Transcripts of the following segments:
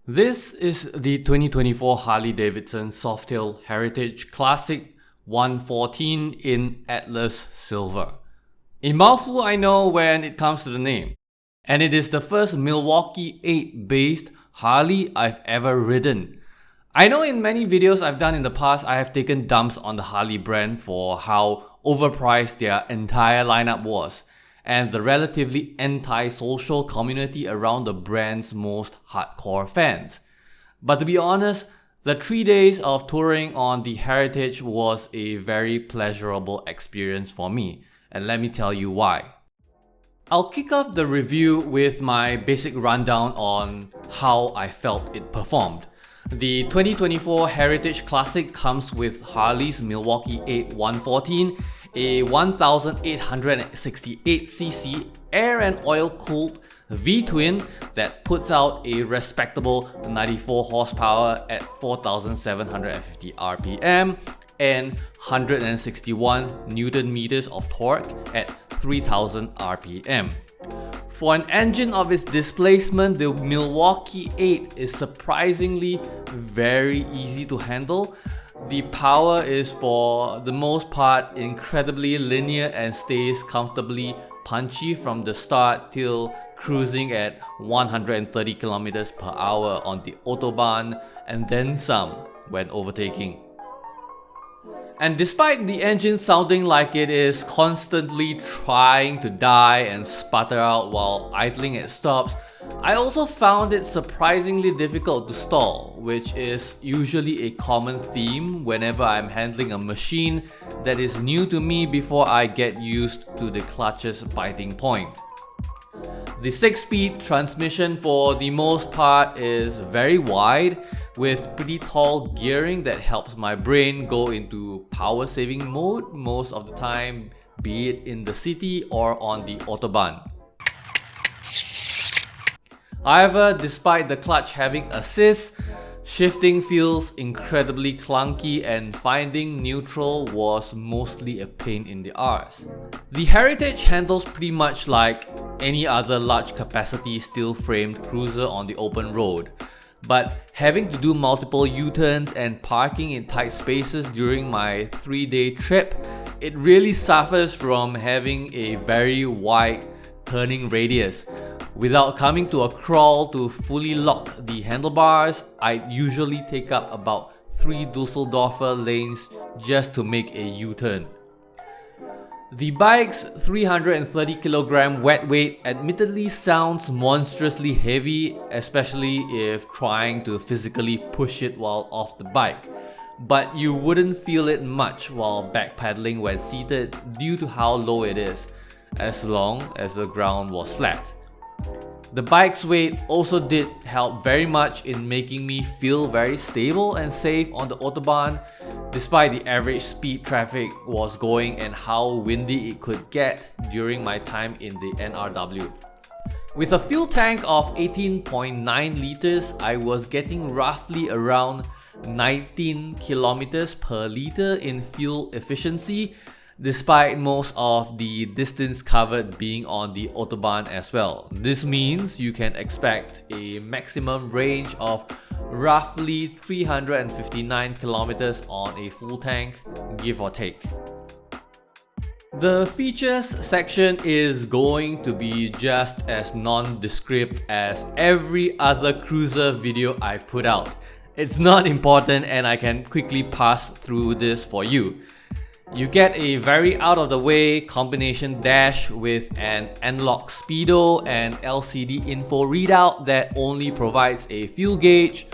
This is the 2024 Harley-Davidson Softail Heritage Classic 114 in Atlas Silver. A mouthful, I know, when it comes to the name. And it is the first Milwaukee 8 based Harley I've ever ridden. I know in many videos I've done in the past, I have taken dumps on the Harley brand for how overpriced their entire lineup was, and the relatively anti-social community around the brand's most hardcore fans. But to be honest, the 3 days of touring on the Heritage was a very pleasurable experience for me, and let me tell you why. I'll kick off the review with my basic rundown on how I felt it performed. The 2024 Heritage Classic comes with Harley's Milwaukee 8 114, a 1868cc air and oil cooled V-twin that puts out a respectable 94 horsepower at 4,750 RPM and 161 Newton meters of torque at 3,000 RPM. For an engine of its displacement, the Milwaukee 8 is surprisingly very easy to handle. The power is for the most part incredibly linear and stays comfortably punchy from the start till cruising at 130 kilometers per hour on the Autobahn and then some when overtaking. And despite the engine sounding like it is constantly trying to die and sputter out while idling at stops, I also found it surprisingly difficult to stall, which is usually a common theme whenever I'm handling a machine that is new to me before I get used to the clutch's biting point. The 6-speed transmission for the most part is very wide, with pretty tall gearing that helps my brain go into power saving mode most of the time, be it in the city or on the Autobahn. However, despite the clutch having assist, shifting feels incredibly clunky and finding neutral was mostly a pain in the arse. The Heritage handles pretty much like any other large capacity steel framed cruiser on the open road. But having to do multiple U-turns and parking in tight spaces during my 3-day trip, it really suffers from having a very wide turning radius. Without coming to a crawl to fully lock the handlebars, I usually take up about 3 Dusseldorfer lanes just to make a U-turn. The bike's 330kg wet weight admittedly sounds monstrously heavy, especially if trying to physically push it while off the bike, but you wouldn't feel it much while backpedaling when seated due to how low it is, as long as the ground was flat. The bike's weight also did help very much in making me feel very stable and safe on the Autobahn, despite the average speed traffic was going and how windy it could get during my time in the NRW. With a fuel tank of 18.9 liters, I was getting roughly around 19 kilometers per liter in fuel efficiency, despite most of the distance covered being on the Autobahn as well. This means you can expect a maximum range of roughly 359 kilometers on a full tank, give or take. The features section is going to be just as nondescript as every other cruiser video I put out. It's not important and I can quickly pass through this for you. You get a very out-of-the-way combination dash with an analog speedo and LCD info readout that only provides a fuel gauge,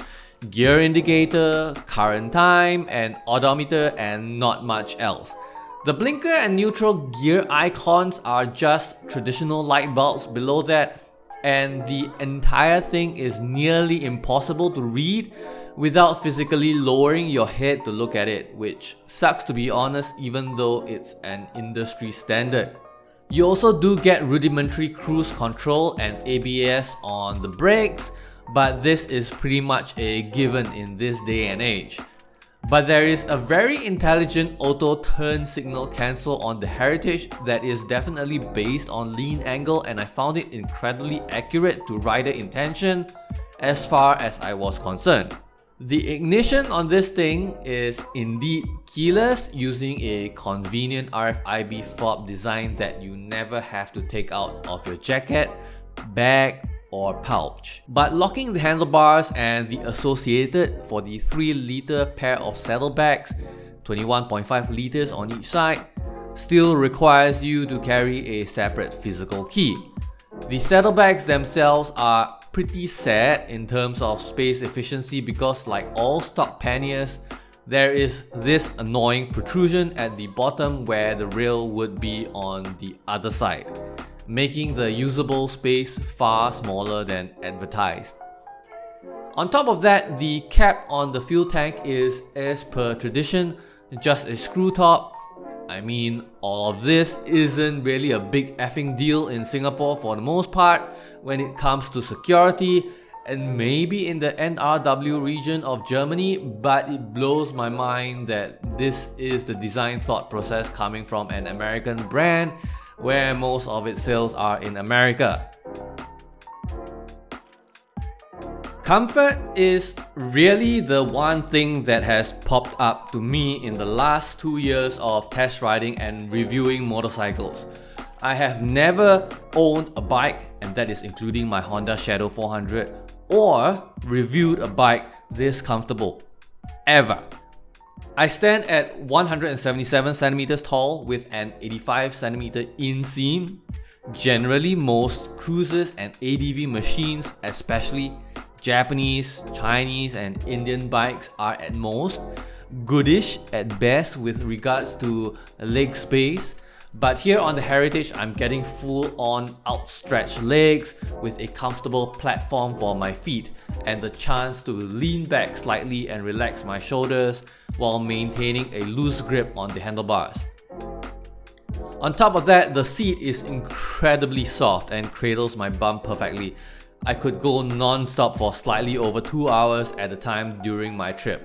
gear indicator, current time, and odometer, and not much else. The blinker and neutral gear icons are just traditional light bulbs below that, and the entire thing is nearly impossible to read without physically lowering your head to look at it, which sucks to be honest, even though it's an industry standard. You also do get rudimentary cruise control and ABS on the brakes, but this is pretty much a given in this day and age. But there is a very intelligent auto turn signal cancel on the Heritage that is definitely based on lean angle, and I found it incredibly accurate to rider intention. as far as I was concerned. The ignition on this thing is indeed keyless, using a convenient RFID fob design that you never have to take out of your jacket, bag, or pouch. But locking the handlebars and the associated for the 3-liter pair of saddlebags, 21.5 liters on each side, still requires you to carry a separate physical key. The saddlebags themselves are pretty sad in terms of space efficiency because, like all stock panniers, there is this annoying protrusion at the bottom where the rail would be on the other side, making the usable space far smaller than advertised. On top of that, the cap on the fuel tank is, as per tradition, just a screw top. I mean, all of this isn't really a big effing deal in Singapore for the most part when it comes to security, and maybe in the NRW region of Germany, but it blows my mind that this is the design thought process coming from an American brand where most of its sales are in America. Comfort is really the one thing that has popped up to me in the last 2 years of test riding and reviewing motorcycles. I have never owned a bike, and that is including my Honda Shadow 400, or reviewed a bike this comfortable, ever. I stand at 177 centimeters tall with an 85 centimeter inseam. Generally, most cruisers and ADV machines, especially Japanese, Chinese, and Indian bikes, are at most goodish at best with regards to leg space. But here on the Heritage, I'm getting full-on outstretched legs with a comfortable platform for my feet and the chance to lean back slightly and relax my shoulders while maintaining a loose grip on the handlebars. On top of that, the seat is incredibly soft and cradles my bum perfectly. I could go non-stop for slightly over 2 hours at a time during my trip.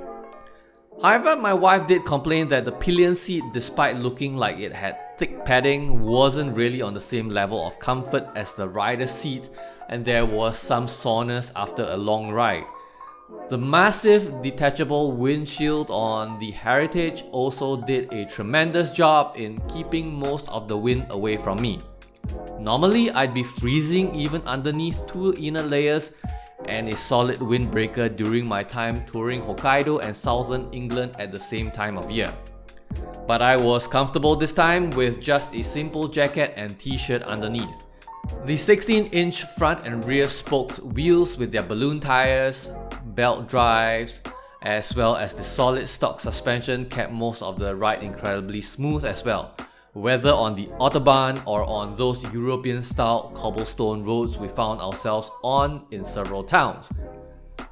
However, my wife did complain that the pillion seat, despite looking like it had thick padding, wasn't really on the same level of comfort as the rider's seat, and there was some soreness after a long ride. The massive detachable windshield on the Heritage also did a tremendous job in keeping most of the wind away from me. Normally, I'd be freezing even underneath 2 inner layers and a solid windbreaker during my time touring Hokkaido and southern England at the same time of year. But I was comfortable this time with just a simple jacket and t-shirt underneath. The 16-inch front and rear spoked wheels with their balloon tires, belt drives, as well as the solid stock suspension kept most of the ride incredibly smooth as well, whether on the Autobahn or on those European-style cobblestone roads we found ourselves on in several towns.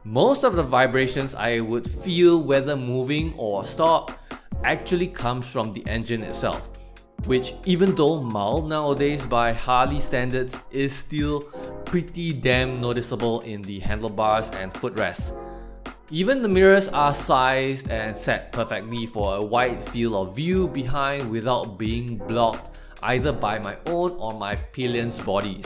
Most of the vibrations I would feel whether moving or stop actually comes from the engine itself, which, even though mild nowadays by Harley standards, is still pretty damn noticeable in the handlebars and footrests. Even the mirrors are sized and set perfectly for a wide field of view behind without being blocked either by my own or my pillion's bodies.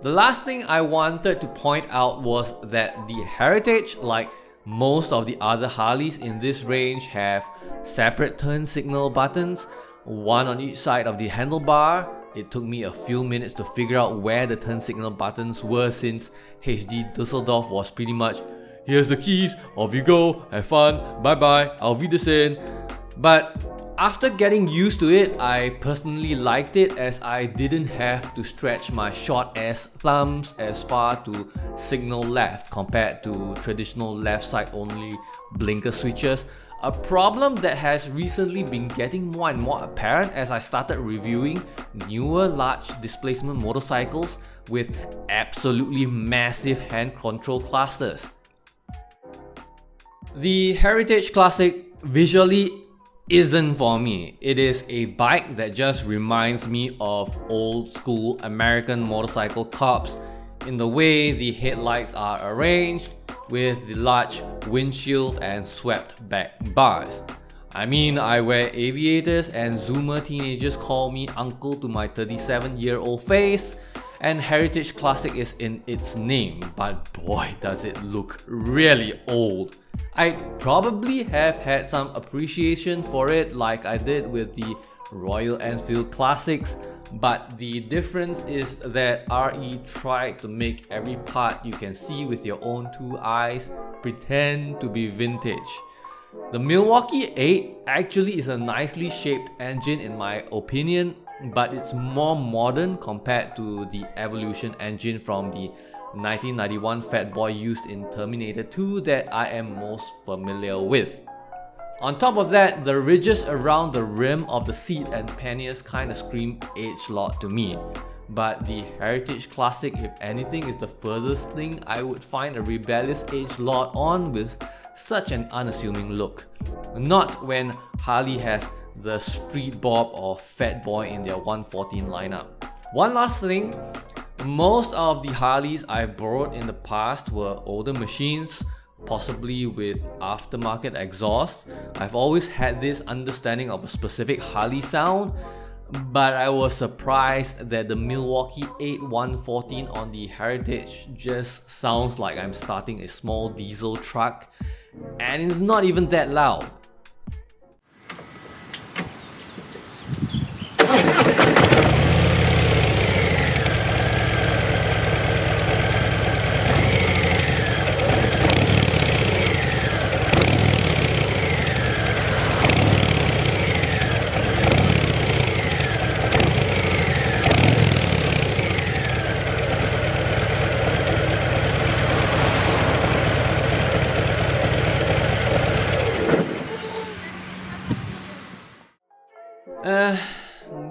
The last thing I wanted to point out was that the Heritage, like most of the other Harleys in this range, have separate turn signal buttons, one on each side of the handlebar. It took me a few minutes to figure out where the turn signal buttons were, since HD Dusseldorf was pretty much, here's the keys, off you go, have fun, bye bye, auf Wiedersehen. But after getting used to it, I personally liked it, as I didn't have to stretch my short ass thumbs as far to signal left compared to traditional left side only blinker switches. A problem that has recently been getting more and more apparent as I started reviewing newer large displacement motorcycles with absolutely massive hand control clusters. The Heritage Classic visually isn't for me. It is a bike that just reminds me of old school American motorcycle cops in the way the headlights are arranged, with the large windshield and swept back bars. I mean, I wear aviators and Zoomer teenagers call me uncle to my 37-year-old face, and Heritage Classic is in its name, but boy does it look really old. I'd probably have had some appreciation for it like I did with the Royal Enfield Classics, but the difference is that RE tried to make every part you can see with your own two eyes pretend to be vintage. The Milwaukee 8 actually is a nicely shaped engine in my opinion, but it's more modern compared to the Evolution engine from the 1991 Fat Boy used in Terminator 2 that I am most familiar with. On top of that, the ridges around the rim of the seat and panniers kinda scream agelot to me. But the Heritage Classic, if anything, is the furthest thing I would find a rebellious agelot on with such an unassuming look. Not when Harley has the Street Bob or Fat Boy in their 114 lineup. One last thing, most of the Harleys I've borrowed in the past were older machines, possibly with aftermarket exhaust. I've always had this understanding of a specific Harley sound, but I was surprised that the Milwaukee 8 114 on the Heritage just sounds like I'm starting a small diesel truck, and it's not even that loud.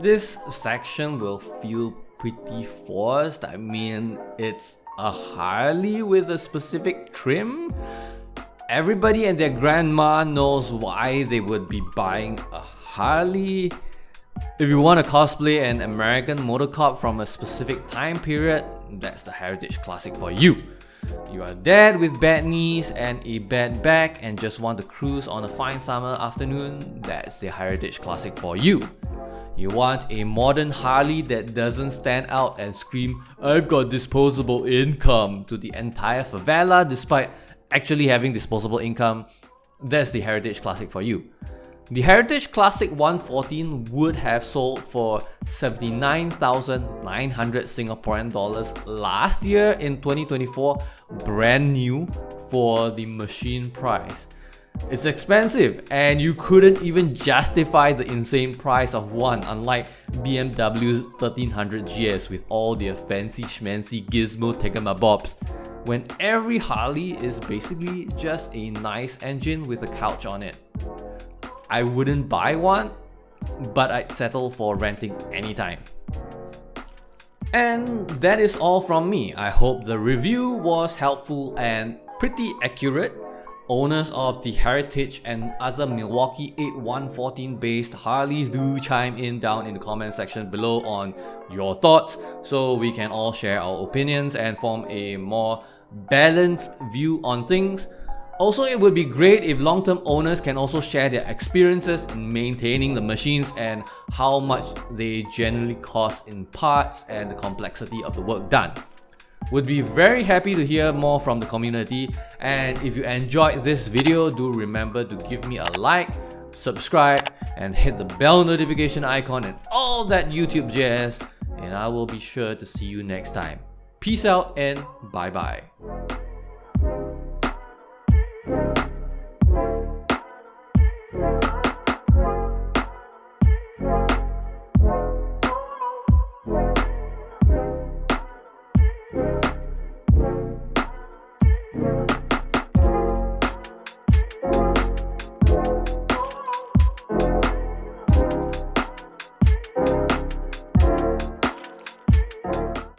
This section will feel pretty forced. I mean, it's a Harley with a specific trim. Everybody and their grandma knows why they would be buying a Harley. If you want to cosplay an American Motorcop from a specific time period, that's the Heritage Classic for you. You are dead with bad knees and a bad back and just want to cruise on a fine summer afternoon, that's the Heritage Classic for you. You want a modern Harley that doesn't stand out and scream, "I've got disposable income" to the entire favela despite actually having disposable income, that's the Heritage Classic for you. The Heritage Classic 114 would have sold for 79,900 Singaporean dollars last year in 2024, brand new for the machine price. It's expensive and you couldn't even justify the insane price of one, unlike BMW's 1300 GS with all their fancy schmancy gizmo tagamabobs, when every Harley is basically just a nice engine with a couch on it. I wouldn't buy one, but I'd settle for renting anytime. And that is all from me. I hope the review was helpful and pretty accurate. Owners of the Heritage and other Milwaukee 8 114 based Harleys, do chime in down in the comment section below on your thoughts so we can all share our opinions and form a more balanced view on things. Also, it would be great if long-term owners can also share their experiences in maintaining the machines and how much they generally cost in parts and the complexity of the work done. Would be very happy to hear more from the community, and if you enjoyed this video, do remember to give me a like, subscribe, and hit the bell notification icon and all that YouTube jazz, and I will be sure to see you next time. Peace out and bye bye.